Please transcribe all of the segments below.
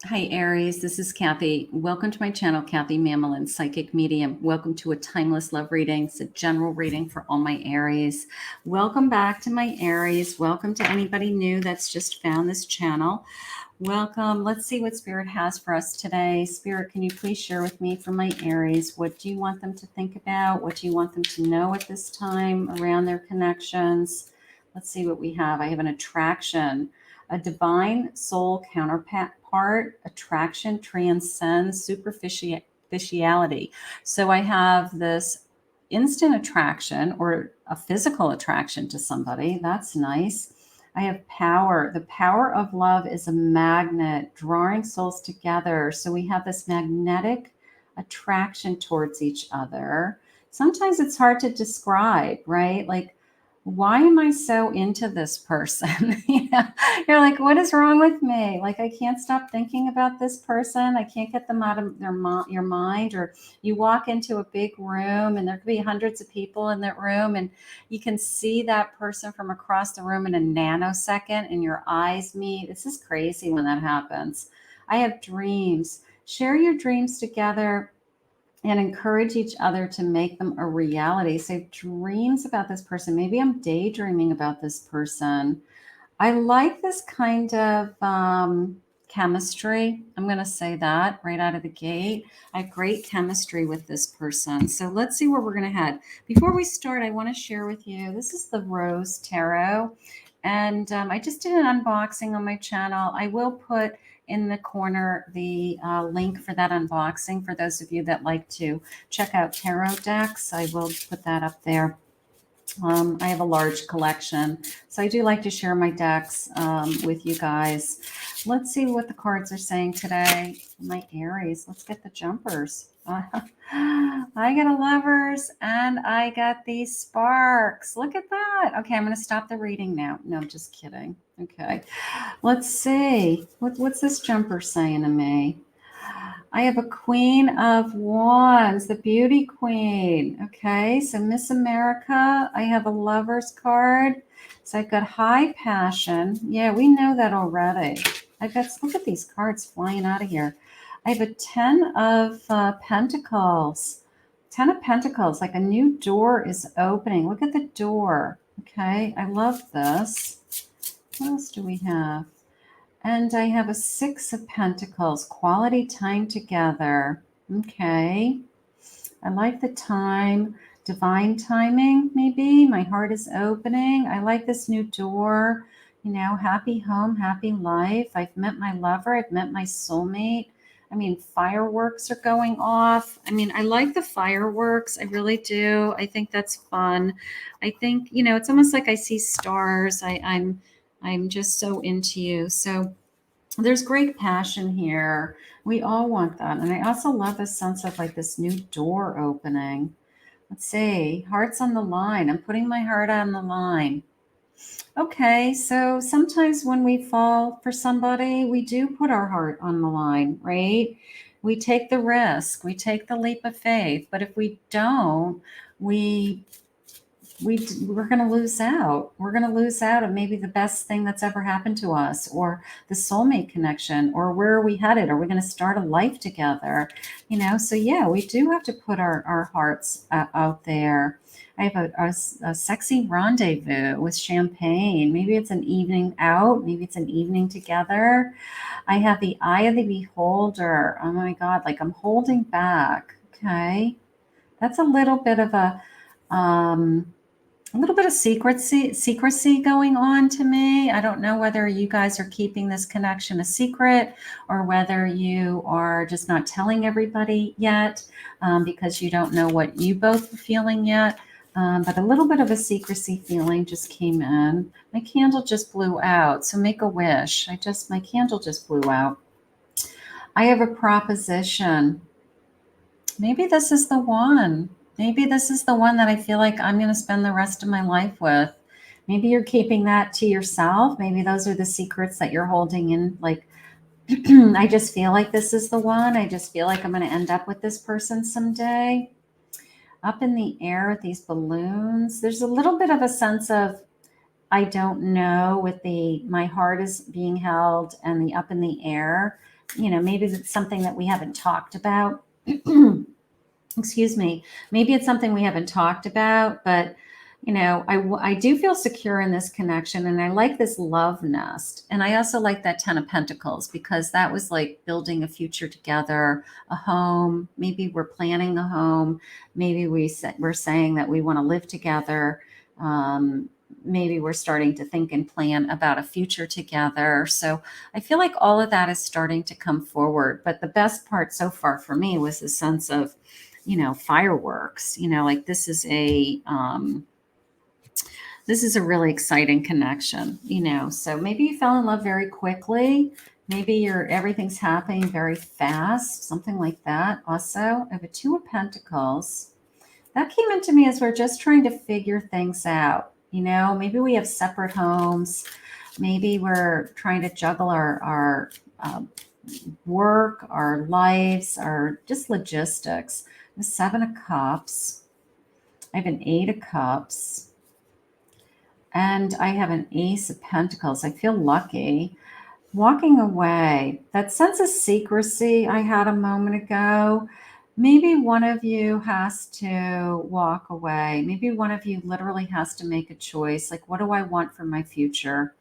Hi, Aries. This is Kathy. Welcome to my channel, Kathy Mamolen, Psychic Medium. Welcome to a timeless love reading. It's a general reading for all my Aries. Welcome back to my Aries. Welcome to anybody new that's just found this channel. Welcome. Let's see what Spirit has for us today. Spirit, can you please share with me for my Aries? What do you want them to think about? What do you want them to know at this time around their connections? Let's see what we have. I have an attraction. A divine soul counterpart. Attraction transcends superficiality. So I have this instant attraction or a physical attraction to somebody. That's nice. I have power. The power of love is a magnet drawing souls together. So we have this magnetic attraction towards each other. Sometimes it's hard to describe, right? Like, why am I so into this person? You're like, what is wrong with me? Like, I can't stop thinking about this person. I can't get them out of your mind. Or you walk into a big room and there could be hundreds of people in that room, and you can see that person from across the room in a nanosecond, and your eyes meet. This is crazy when that happens. I have dreams. Share your dreams together and encourage each other to make them a reality. So dreams about this person. Maybe I'm daydreaming about this person. I like this kind of chemistry. I'm going to say that right out of the gate. I have great chemistry with this person. So let's see where we're going to head. Before we start, I want to share with you, this is the Rose Tarot. And I just did an unboxing on my channel. I will put in the corner the link for that unboxing for those of you that like to check out tarot decks. I will put that up there. I have a large collection, so I do like to share my decks with you guys. Let's see what the cards are saying today. My Aries, let's get the jumpers. I got a Lovers and I got these Sparks. Look at that. Okay, I'm going to stop the reading now. No, just kidding. Okay, let's see. What's this jumper saying to me? I have a Queen of Wands, the beauty queen. Okay, so Miss America. I have a Lover's card. So I've got high passion. Yeah, we know that already. I've got, look at these cards flying out of here. I have a 10 of Pentacles. 10 of Pentacles, like a new door is opening. Look at the door. Okay, I love this. What else do we have? And I have a 6 of Pentacles, quality time together. Okay. I like the time, divine timing, maybe. My heart is opening. I like this new door. You know, happy home, happy life. I've met my lover. I've met my soulmate. I mean, fireworks are going off. I mean, I like the fireworks. I really do. I think that's fun. I think, you know, it's almost like I see stars. I'm just so into you. So there's great passion here. We all want that. And I also love the sense of like this new door opening. Let's see, hearts on the line. I'm putting my heart on the line. Okay, so sometimes when we fall for somebody, we do put our heart on the line, right? We take the risk, we take the leap of faith. But if we don't, we we're going to lose out. We're going to lose out of maybe the best thing that's ever happened to us, or the soulmate connection, or where are we headed? Are we going to start a life together? You know, so yeah, we do have to put our hearts out there. I have a sexy rendezvous with champagne. Maybe it's an evening out. Maybe it's an evening together. I have the eye of the beholder. Oh my God, like I'm holding back. Okay. That's a little bit of secrecy going on to me. I don't know whether you guys are keeping this connection a secret or whether you are just not telling everybody yet because you don't know what you both are feeling yet. But a little bit of a secrecy feeling just came in. My candle just blew out. So make a wish. My candle just blew out. I have a proposition. Maybe this is the one. Maybe this is the one that I feel like I'm going to spend the rest of my life with. Maybe you're keeping that to yourself. Maybe those are the secrets that you're holding in. Like, I just feel like this is the one. I just feel like I'm going to end up with this person someday. Up in the air with these balloons. There's a little bit of a sense of I don't know with my heart is being held and the up in the air. Maybe it's something that we haven't talked about. Excuse me. Maybe it's something we haven't talked about, but I do feel secure in this connection, and I like this love nest. And I also like that 10 of Pentacles, because that was like building a future together, a home. Maybe we're planning a home. Maybe we're saying that we want to live together. Maybe we're starting to think and plan about a future together. So I feel like all of that is starting to come forward. But the best part so far for me was the sense of, fireworks. Like this is a really exciting connection. So maybe you fell in love very quickly. Maybe everything's happening very fast, something like that. Also, I have a 2 of Pentacles. That came into me as we're just trying to figure things out. Maybe we have separate homes. Maybe we're trying to juggle our work, our lives, our just logistics. The 7 of Cups. I have an 8 of Cups. And I have an Ace of Pentacles. I feel lucky. Walking away. That sense of secrecy I had a moment ago. Maybe one of you has to walk away. Maybe one of you literally has to make a choice. Like, what do I want for my future?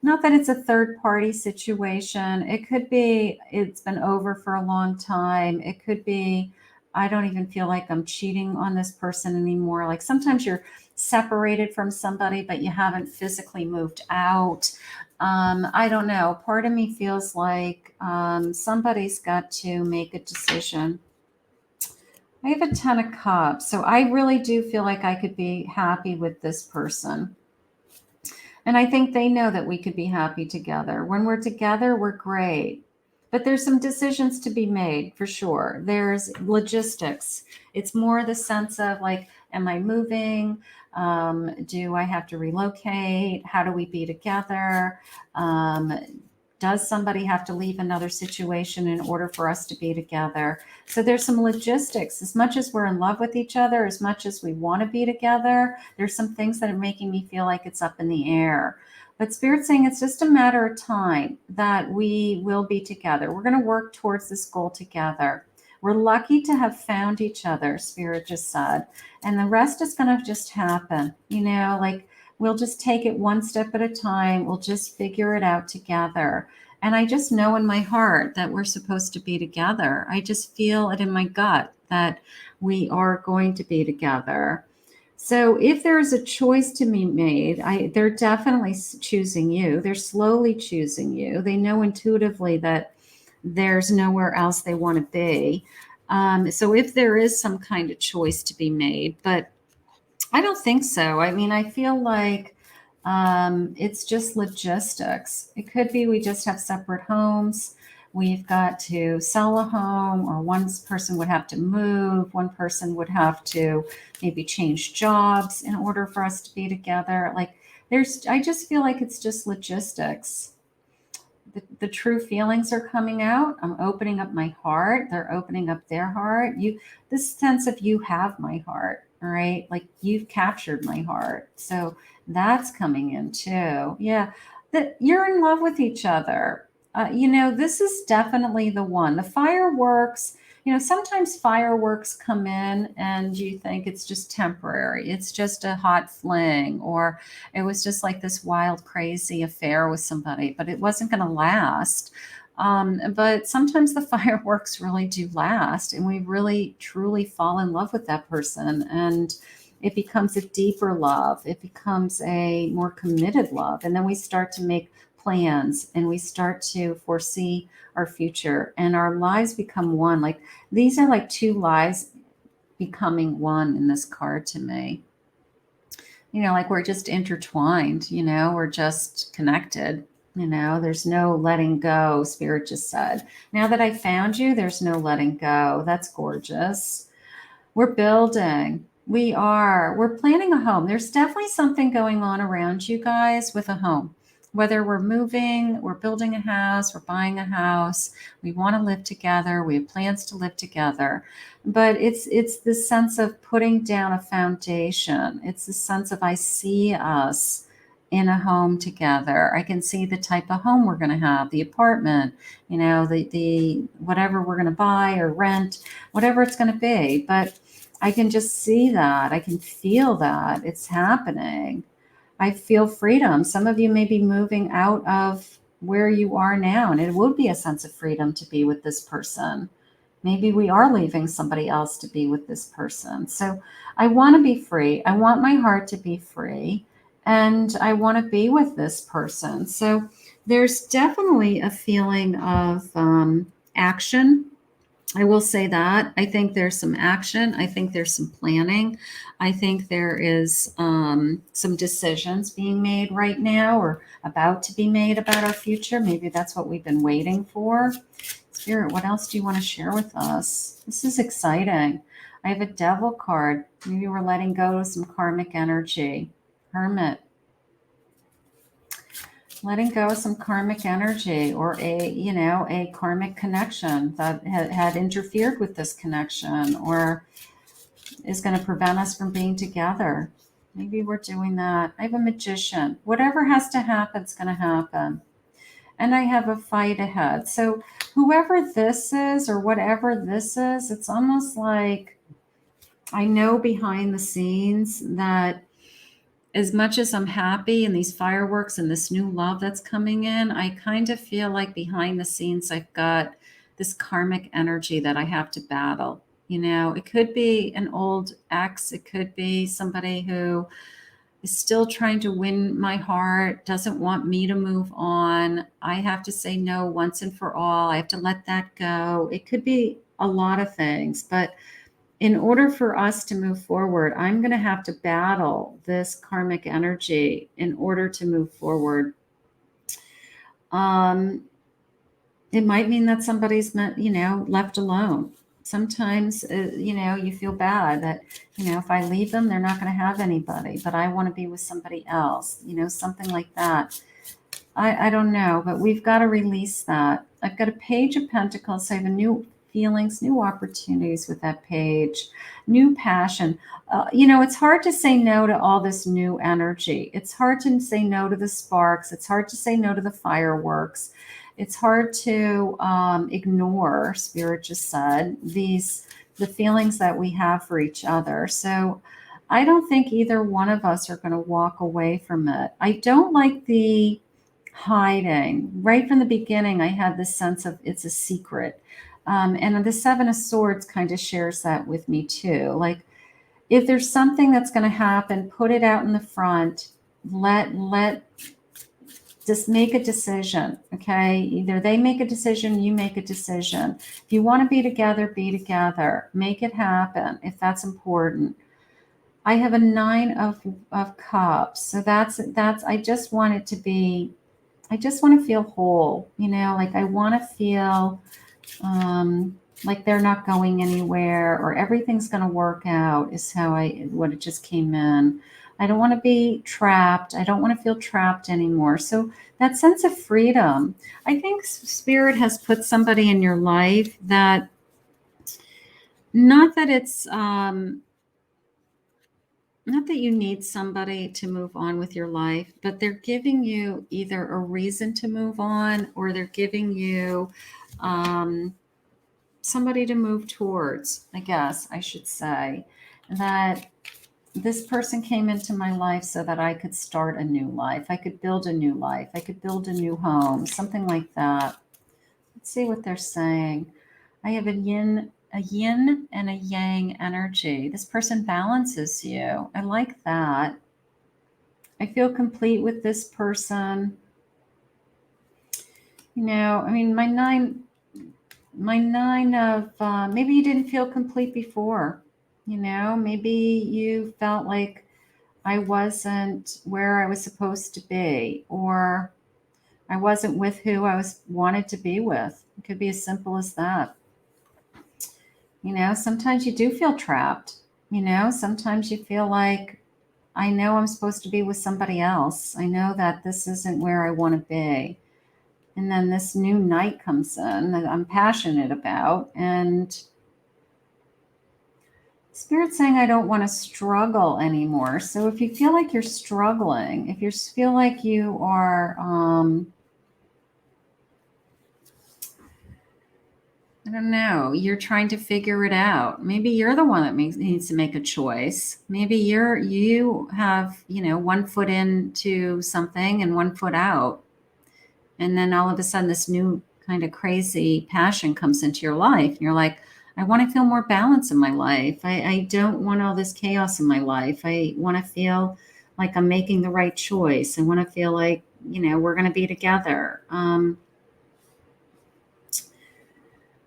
Not that it's a third party situation. It could be it's been over for a long time. It could be I don't even feel like I'm cheating on this person anymore. Like sometimes you're separated from somebody, but you haven't physically moved out. I don't know. Part of me feels like somebody's got to make a decision. I have a 10 of Cups. So I really do feel like I could be happy with this person. And I think they know that we could be happy together. When we're together, we're great. But there's some decisions to be made for sure. There's logistics. It's more the sense of like, am I moving? Do I have to relocate? How do we be together? Does somebody have to leave another situation in order for us to be together? So there's some logistics. As much as we're in love with each other, as much as we want to be together, there's some things that are making me feel like it's up in the air. But Spirit's saying it's just a matter of time that we will be together. We're going to work towards this goal together. We're lucky to have found each other, Spirit just said. And the rest is going to just happen. Like we'll just take it one step at a time. We'll just figure it out together. And I just know in my heart that we're supposed to be together. I just feel it in my gut that we are going to be together. So if there's a choice to be made, they're definitely choosing you. They're slowly choosing you. They know intuitively that there's nowhere else they want to be. So if there is some kind of choice to be made, but I don't think so. I mean, I feel like it's just logistics. It could be we just have separate homes. We've got to sell a home, or one person would have to move. One person would have to maybe change jobs in order for us to be together. Like I just feel like it's just logistics. The true feelings are coming out. I'm opening up my heart. They're opening up their heart. This sense of you have my heart. All right. Like you've captured my heart. So that's coming in too. Yeah. That you're in love with each other. This is definitely the one. The fireworks, sometimes fireworks come in and you think it's just temporary. It's just a hot fling, or it was just like this wild, crazy affair with somebody, but it wasn't going to last. But sometimes the fireworks really do last, and we really, truly fall in love with that person. And it becomes a deeper love. It becomes a more committed love. And then we start to make plans and we start to foresee our future, and our lives become one. Like these are like two lives becoming one in this card to me. Like we're just intertwined, we're just connected. There's no letting go, Spirit just said. Now that I found you, there's no letting go. That's gorgeous. We're building. We're planning a home. There's definitely something going on around you guys with a home. Whether we're moving, we're building a house, we're buying a house, we want to live together, we have plans to live together. But it's the sense of putting down a foundation. It's the sense of I see us in a home together. I can see the type of home we're going to have, the apartment, the whatever we're going to buy or rent, whatever it's going to be. But I can just see that. I can feel that it's happening. I feel freedom. Some of you may be moving out of where you are now, and it would be a sense of freedom to be with this person. Maybe we are leaving somebody else to be with this person. So I want to be free. I want my heart to be free. And I want to be with this person. So there's definitely a feeling of action. I will say that. I think there's some action. I think there's some planning. I think there is some decisions being made right now or about to be made about our future. Maybe that's what we've been waiting for. Spirit, what else do you want to share with us? This is exciting. I have a devil card. Maybe we're letting go of some karmic energy. Hermit. Letting go of some karmic energy or a karmic connection that had interfered with this connection or is going to prevent us from being together. Maybe we're doing that. I have a magician. Whatever has to happen is going to happen. And I have a fight ahead. So whoever this is or whatever this is, it's almost like I know behind the scenes that as much as I'm happy in these fireworks and this new love that's coming in, I kind of feel like behind the scenes, I've got this karmic energy that I have to battle. It could be an old ex. It could be somebody who is still trying to win my heart, doesn't want me to move on. I have to say no once and for all. I have to let that go. It could be a lot of things, but in order for us to move forward, I'm going to have to battle this karmic energy in order to move forward. It might mean that somebody's left alone. Sometimes, you feel bad that, if I leave them, they're not going to have anybody, but I want to be with somebody else, something like that. I don't know, but we've got to release that. I've got a Page of Pentacles. So I have a new feelings, new opportunities with that page, new passion. It's hard to say no to all this new energy. It's hard to say no to the sparks. It's hard to say no to the fireworks. It's hard to ignore, Spirit just said, the feelings that we have for each other. So I don't think either one of us are going to walk away from it. I don't like the hiding. Right from the beginning, I had this sense of it's a secret. And the Seven of Swords kind of shares that with me too. Like, if there's something that's going to happen, put it out in the front. Just make a decision, okay? Either they make a decision, you make a decision. If you want to be together, be together. Make it happen if that's important. I have a Nine of Cups. So that's I just want it to be, I just want to feel whole, like I want to feel like they're not going anywhere or everything's going to work out is what it just came in. I don't want to be trapped. I don't want to feel trapped anymore. So that sense of freedom, I think Spirit has put somebody in your life that, not that it's, not that you need somebody to move on with your life, but they're giving you either a reason to move on or they're giving you somebody to move towards, I guess I should say. That this person came into my life so that I could start a new life. I could build a new life. I could build a new home, something like that. Let's see what they're saying. I have a yin and a yang energy. This person balances you. I like that. I feel complete with this person. I mean, my nine of, maybe you didn't feel complete before. Maybe you felt like I wasn't where I was supposed to be, or I wasn't with who I wanted to be with. It could be as simple as that. Sometimes you do feel trapped. Sometimes you feel like, I know I'm supposed to be with somebody else. I know that this isn't where I want to be. And then this new night comes in that I'm passionate about. And Spirit's saying I don't want to struggle anymore. So if you feel like you're struggling, if you feel like you are, I don't know, you're trying to figure it out. Maybe you're the one that needs to make a choice. Maybe you have, one foot into something and one foot out. And then all of a sudden this new kind of crazy passion comes into your life. And you're like, I want to feel more balance in my life. I don't want all this chaos in my life. I want to feel like I'm making the right choice. I want to feel like, we're going to be together.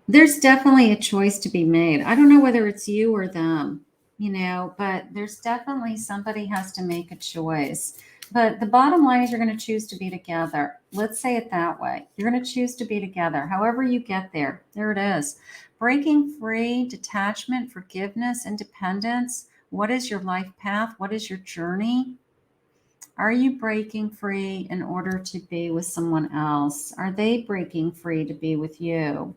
There's definitely a choice to be made. I don't know whether it's you or them, but there's definitely somebody has to make a choice. But the bottom line is you're going to choose to be together. Let's say it that way. You're going to choose to be together. However you get there, there it is. Breaking free, detachment, forgiveness, independence. What is your life path? What is your journey? Are you breaking free in order to be with someone else? Are they breaking free to be with you?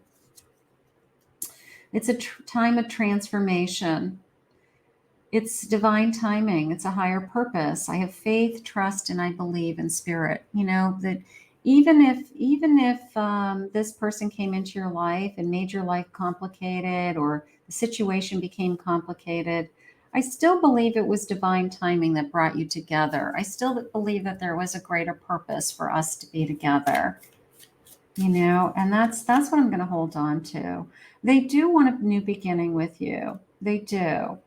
It's a time of transformation. It's divine timing. It's a higher purpose. I have faith, trust, and I believe in spirit. That even if this person came into your life and made your life complicated, or the situation became complicated, I still believe it was divine timing that brought you together. I still believe that there was a greater purpose for us to be together. And that's what I'm going to hold on to. They do want a new beginning with you. They do.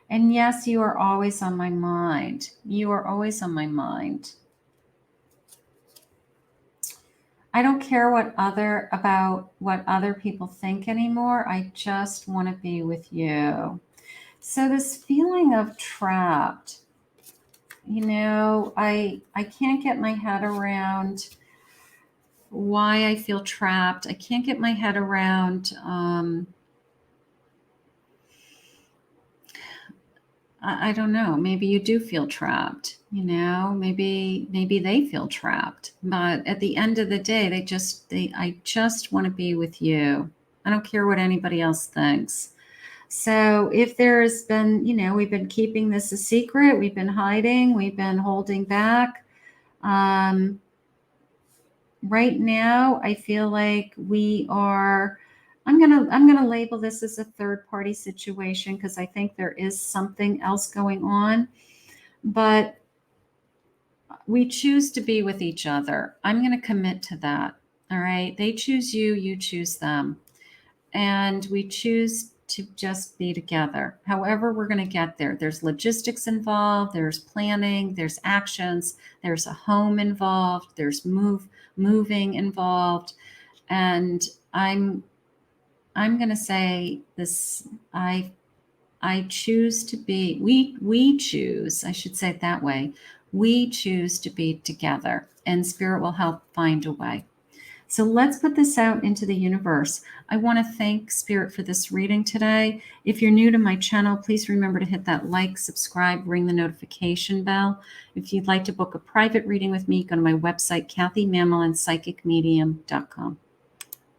And yes, you are always on my mind. You are always on my mind. I don't care about what other people think anymore. I just want to be with you. So this feeling of trapped, I can't get my head around why I feel trapped. I can't get my head around I don't know. Maybe you do feel trapped, maybe they feel trapped. But at the end of the day, I just want to be with you. I don't care what anybody else thinks. So if there's been, we've been keeping this a secret, we've been hiding, we've been holding back. Right now, I feel like I'm gonna label this as a third party situation because I think there is something else going on, but we choose to be with each other. I'm gonna commit to that. All right. They choose you, you choose them. And we choose to just be together. However, we're going to get there. There's logistics involved, there's planning, there's actions, there's a home involved, there's moving involved. And I'm going to say this, I choose to be, we choose, I should say it that way. We choose to be together, and spirit will help find a way. So let's put this out into the universe. I want to thank Spirit for this reading today. If you're new to my channel, please remember to hit that like, subscribe, ring the notification bell. If you'd like to book a private reading with me, go to my website, KathyMamolenPsychicMedium.com.